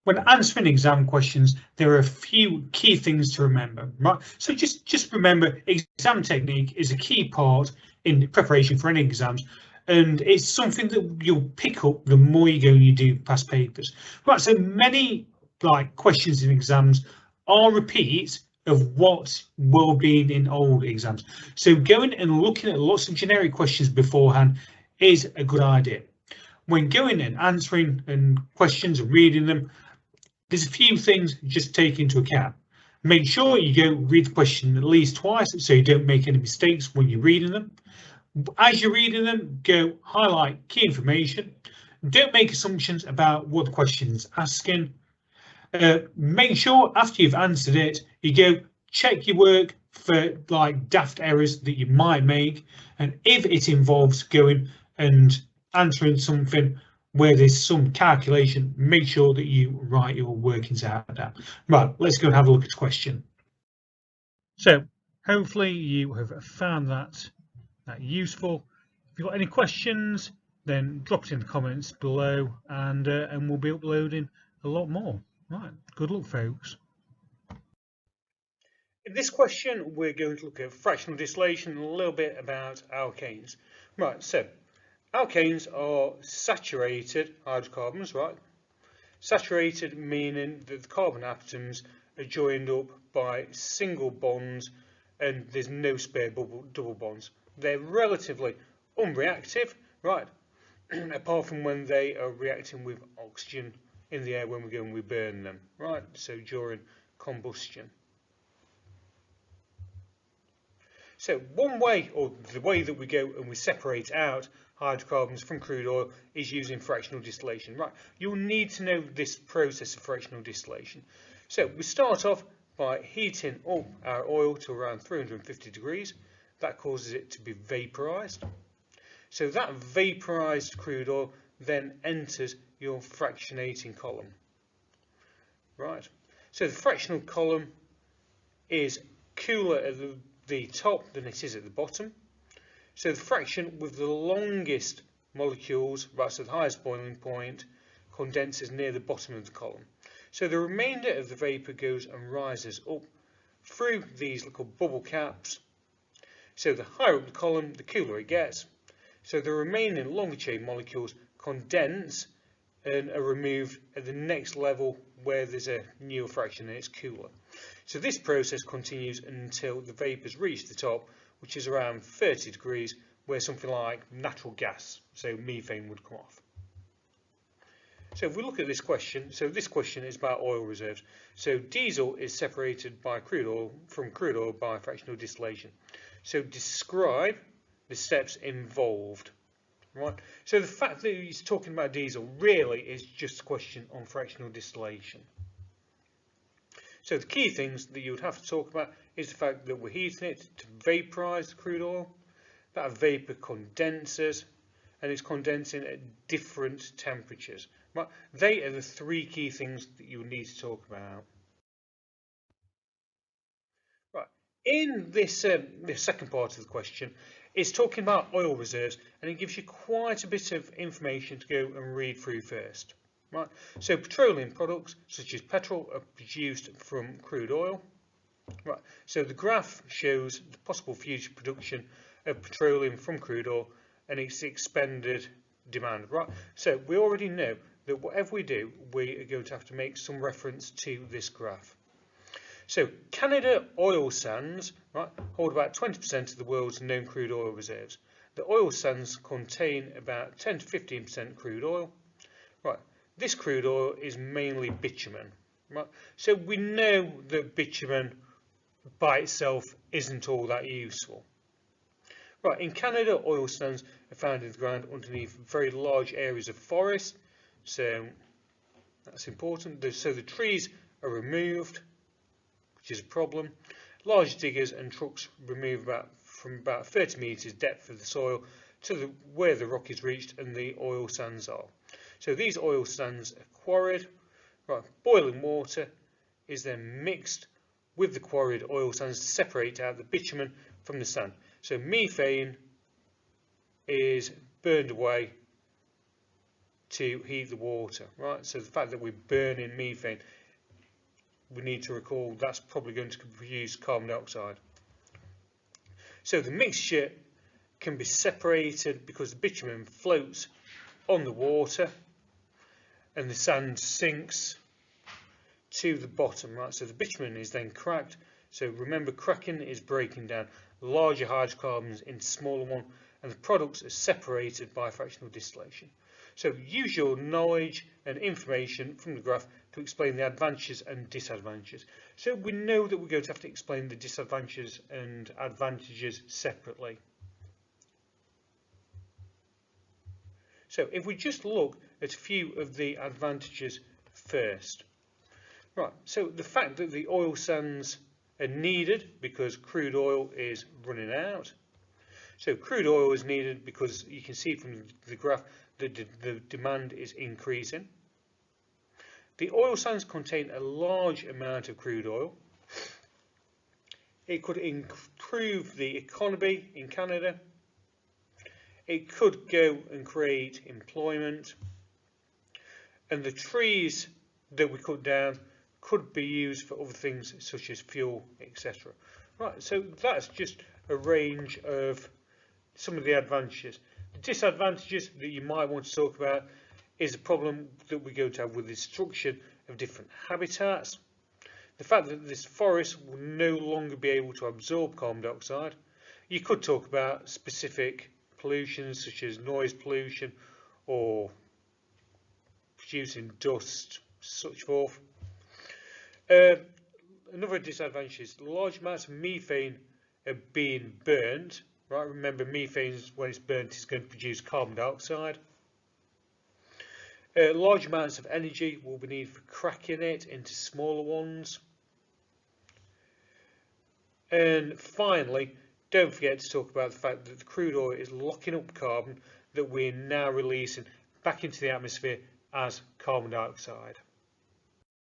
When answering exam questions, there are a few key things to remember, right? So just remember, exam technique is a key part in preparation for any exams, and it's something that you'll pick up the more you go and you do past papers. Right, so many questions in exams are repeats of what will be in old exams. So going and looking at lots of generic questions beforehand is a good idea. When going and answering and questions and reading them, there's a few things just take into account. Make sure you go read the question at least twice so you don't make any mistakes when you're reading them. As you're reading them, go highlight key information. Don't make assumptions about what the question is asking. Make sure after you've answered it, you go check your work for daft errors that you might make. And if it involves going and answering something where there's some calculation, make sure that you write your workings out down. Right, let's go and have a look at the question. So hopefully you have found that useful. If you've got any questions, then drop it in the comments below, and we'll be uploading a lot more. Right, good luck, folks. In this question, we're going to look at fractional distillation and a little bit about alkanes. Right, so alkanes are saturated hydrocarbons, right? Saturated meaning that the carbon atoms are joined up by single bonds and there's no spare double bonds. They're relatively unreactive, right? Apart from when they are reacting with oxygen in the air when we go and we burn them, right? So during combustion. So one way, or the way that we go and we separate out hydrocarbons from crude oil, is using fractional distillation. Right, you'll need to know this process of fractional distillation. So we start off by heating up our oil to around 350 degrees. That causes it to be vaporized. So that vaporized crude oil then enters your fractionating column. Right, so the fractional column is cooler at the top than it is at the bottom. So the fraction with the longest molecules, right, so the highest boiling point, condenses near the bottom of the column. So the remainder of the vapor goes and rises up through these little bubble caps. So the higher up the column, the cooler it gets. So the remaining longer chain molecules condense and are removed at the next level where there's a newer fraction and it's cooler. So this process continues until the vapors reach the top, which is around 30 degrees, where something like natural gas, so methane, would come off. So if we look at this question, so this question is about oil reserves. So diesel is separated by crude oil from crude oil by fractional distillation. So describe the steps involved. Right. So the fact that he's talking about diesel really is just a question on fractional distillation. So the key things that you would have to talk about is the fact that we're heating it to vaporize the crude oil. That vapor condenses, and it's condensing at different temperatures. Right. They are the three key things that you need to talk about. Right. In this the second part of the question, it's talking about oil reserves, and it gives you quite a bit of information to go and read through first. Right. So petroleum products such as petrol are produced from crude oil. Right. So the graph shows the possible future production of petroleum from crude oil and its expended demand. Right. So we already know that whatever we do, we are going to have to make some reference to this graph. So Canada oil sands, right, hold about 20% of the world's known crude oil reserves. The oil sands contain about 10 to 15% crude oil. Right, this crude oil is mainly bitumen. Right, so we know that bitumen by itself isn't all that useful. Right, in Canada, oil sands are found in the ground underneath very large areas of forest. So that's important. So the trees are removed, which is a problem. Large diggers and trucks remove from about 30 meters depth of the soil to where the rock is reached and the oil sands are. So these oil sands are quarried. Right, boiling water is then mixed with the quarried oil sands to separate out the bitumen from the sand. So methane is burned away to heat the water, right? So the fact that we're burning methane, we need to recall that's probably going to produce carbon dioxide. So the mixture can be separated because the bitumen floats on the water and the sand sinks to the bottom, right? So the bitumen is then cracked. So remember, cracking is breaking down larger hydrocarbons into smaller ones, and the products are separated by fractional distillation. So use your knowledge and information from the graph to explain the advantages and disadvantages. So we know that we're going to have to explain the disadvantages and advantages separately. So if we just look at a few of the advantages first. Right, so the fact that the oil sands are needed because crude oil is running out. So crude oil is needed because you can see from the graph that the demand is increasing. The oil sands contain a large amount of crude oil. It could improve the economy in Canada. It could go and create employment. And the trees that we cut down could be used for other things such as fuel, etc. Right, so that's just a range of some of the advantages. The disadvantages that you might want to talk about is a problem that we're going to have with the destruction of different habitats. The fact that this forest will no longer be able to absorb carbon dioxide. You could talk about specific pollutions such as noise pollution or producing dust, such forth. Another disadvantage is large amounts of methane are being burnt. Right, remember methane, when it's burnt, is going to produce carbon dioxide. Large amounts of energy will be needed for cracking it into smaller ones. And finally, don't forget to talk about the fact that the crude oil is locking up carbon that we're now releasing back into the atmosphere as carbon dioxide.